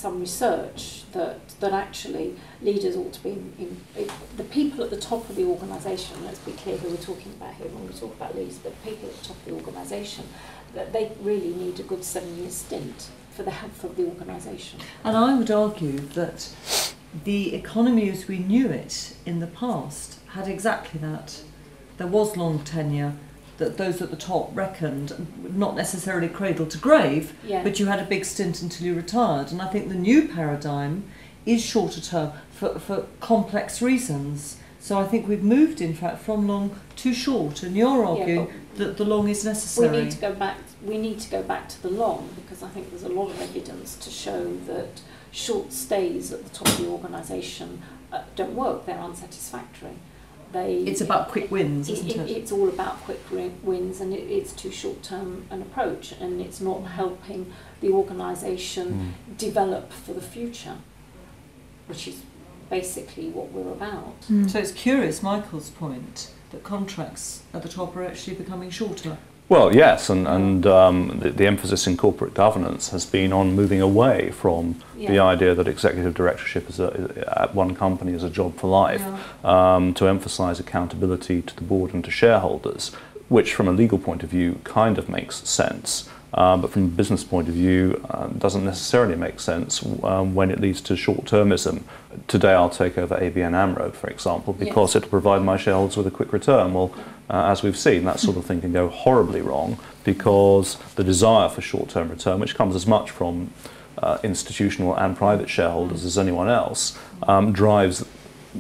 some research that actually leaders ought to be the people at the top of the organisation. Let's be clear who we're talking about here when we talk about leaders, but the people at the top of the organisation, that they really need a good 7-year stint for the health of the organisation. And I would argue that the economy as we knew it in the past had exactly that. There was long tenure that those at the top reckoned, not necessarily cradle to grave, but you had a big stint until you retired. And I think the new paradigm is shorter term for complex reasons. So I think we've moved, in fact, from long to short, and you're arguing that the long is necessary. We need to go back to the long, because I think there's a lot of evidence to show that short stays at the top of the organisation don't work, they're unsatisfactory. It's about quick wins, isn't it? It's all about quick wins, and it's too short-term an approach, and it's not helping the organisation develop for the future, which is basically what we're about. So it's curious, Michael's point, that contracts at the top are actually becoming shorter. Well, yes, and the emphasis in corporate governance has been on moving away from the idea that executive directorship at one company is a job for life, to emphasise accountability to the board and to shareholders, which from a legal point of view kind of makes sense, but from a business point of view doesn't necessarily make sense when it leads to short-termism. Today I'll take over ABN AMRO, for example, because it'll provide my shareholders with a quick return. Well, as we've seen, that sort of thing can go horribly wrong, because the desire for short-term return, which comes as much from institutional and private shareholders as anyone else, drives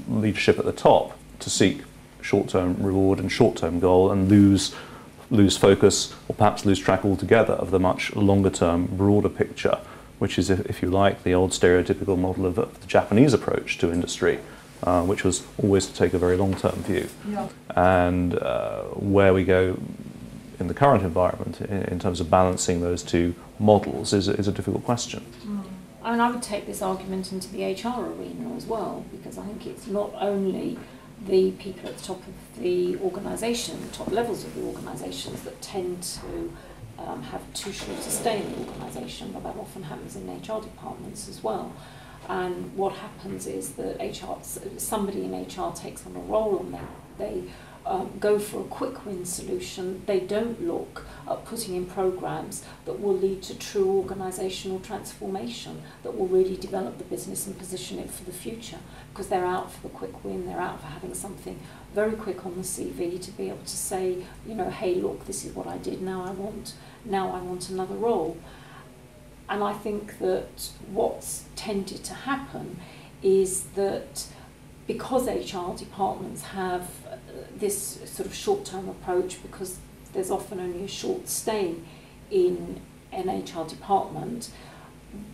leadership at the top to seek short-term reward and short-term goal, and lose focus, or perhaps lose track altogether of the much longer-term, broader picture, which is, if you like, the old stereotypical model of the Japanese approach to industry, which was always to take a very long-term view. And where we go in the current environment in terms of balancing those two models is a difficult question. I mean, I would take this argument into the HR arena as well, because I think it's not only the people at the top of the organisation, the top levels of the organisations, that tend to have too short a stay in the organisation, but that often happens in HR departments as well. And what happens is that somebody in HR takes on a role, and they go for a quick win solution. They don't look at putting in programs that will lead to true organisational transformation, that will really develop the business and position it for the future, because they're out for the quick win, they're out for having something very quick on the CV to be able to say, you know, hey, look, this is what I did, now I want another role. And I think that what's tended to happen is that because HR departments have this sort of short-term approach, because there's often only a short stay in an HR department,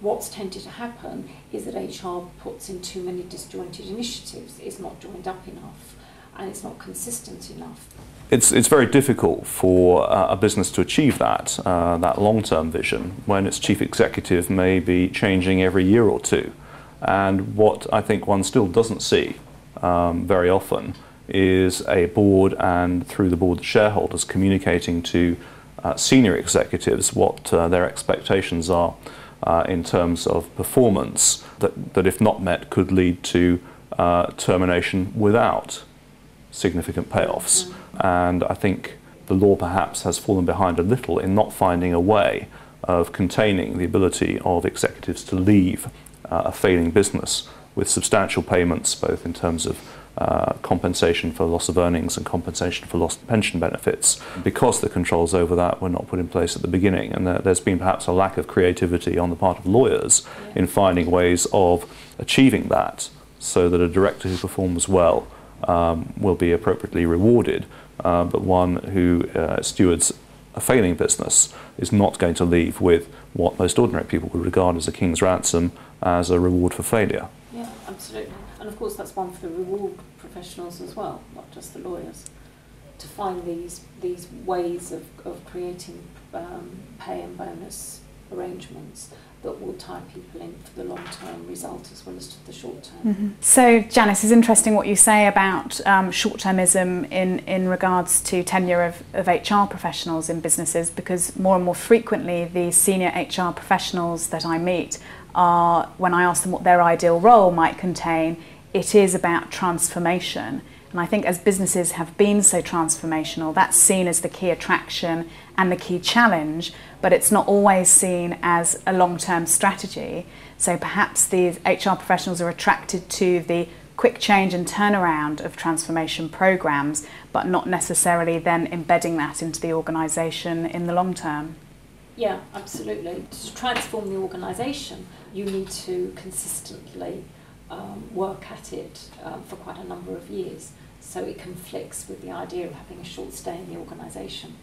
what's tended to happen is that HR puts in too many disjointed initiatives. It's not joined up enough, and it's not consistent enough. It's very difficult for a business to achieve that long-term vision when its chief executive may be changing every year or two. And what I think one still doesn't see very often is a board, and through the board the shareholders, communicating to senior executives what their expectations are in terms of performance that if not met could lead to termination without significant payoffs. And I think the law perhaps has fallen behind a little in not finding a way of containing the ability of executives to leave a failing business with substantial payments, both in terms of compensation for loss of earnings and compensation for lost pension benefits, because the controls over that were not put in place at the beginning. And there's been perhaps a lack of creativity on the part of lawyers in finding ways of achieving that, so that a director who performs well will be appropriately rewarded, but one who stewards a failing business is not going to leave with what most ordinary people would regard as a king's ransom as a reward for failure. Yeah, absolutely. And of course that's one for the reward professionals as well, not just the lawyers, to find these ways of creating pay and bonus arrangements that will tie people in for the long-term result as well as to the short-term. So, Janice, it's interesting what you say about short-termism in regards to tenure of HR professionals in businesses, because more and more frequently the senior HR professionals that I meet are, when I ask them what their ideal role might contain, it is about transformation. And I think as businesses have been so transformational, that's seen as the key attraction and the key challenge, but it's not always seen as a long-term strategy. So perhaps these HR professionals are attracted to the quick change and turnaround of transformation programs, but not necessarily then embedding that into the organisation in the long term. Yeah, absolutely. To transform the organisation, you need to consistently work at it for quite a number of years. So it conflicts with the idea of having a short stay in the organisation.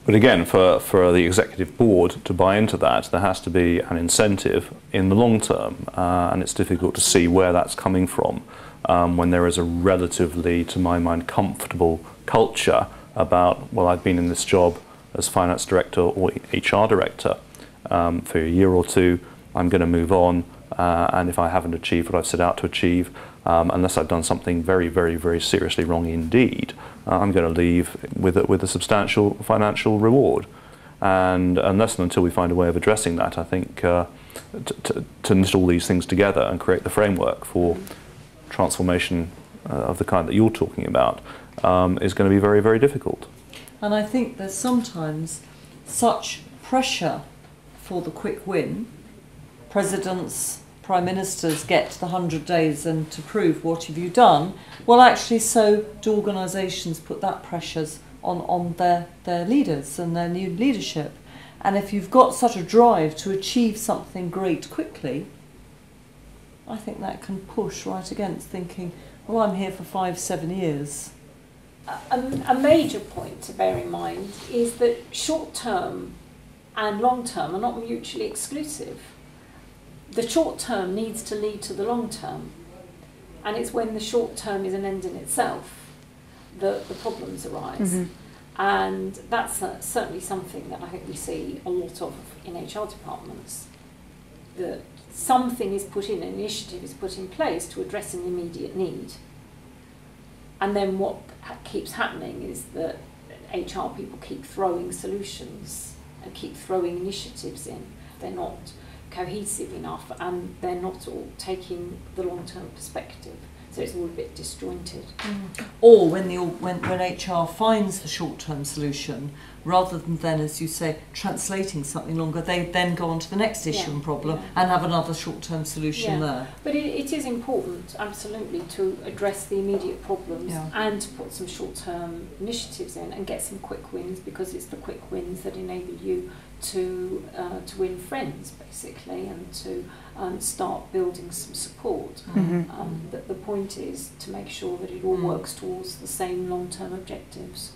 But again, for the executive board to buy into that, there has to be an incentive in the long term, and it's difficult to see where that's coming from when there is a relatively, to my mind, comfortable culture about, well, I've been in this job as finance director or HR director for a year or two, I'm going to move on, and if I haven't achieved what I've set out to achieve, unless I've done something very, very, very seriously wrong indeed, I'm going to leave with a substantial financial reward. And unless and until we find a way of addressing that, I think to knit all these things together and create the framework for transformation of the kind that you're talking about is going to be very, very difficult. And I think there's sometimes such pressure for the quick win. Presidents, Prime Ministers get the 100 days and to prove what have you done. Well, actually, so do organisations put that pressures on their leaders and their new leadership. And if you've got such a drive to achieve something great quickly, I think that can push right against thinking, well, I'm here for 5-7 years. A major point to bear in mind is that short-term and long-term are not mutually exclusive. The short term needs to lead to the long term, and it's when the short term is an end in itself that the problems arise. And that's certainly something that I think we see a lot of in HR departments, that something is put in, an initiative is put in place to address an immediate need, and then what keeps happening is that HR people keep throwing solutions and keep throwing initiatives in. They're not cohesive enough, and they're not all taking the long-term perspective, so it's all a bit disjointed. Or when HR finds the short-term solution, rather than then, as you say, translating something longer, they then go on to the next issue and problem and have another short-term solution there. But it is important, absolutely, to address the immediate problems and to put some short-term initiatives in and get some quick wins, because it's the quick wins that enable you to win friends, basically, and to start building some support. But the point is to make sure that it all works towards the same long-term objectives.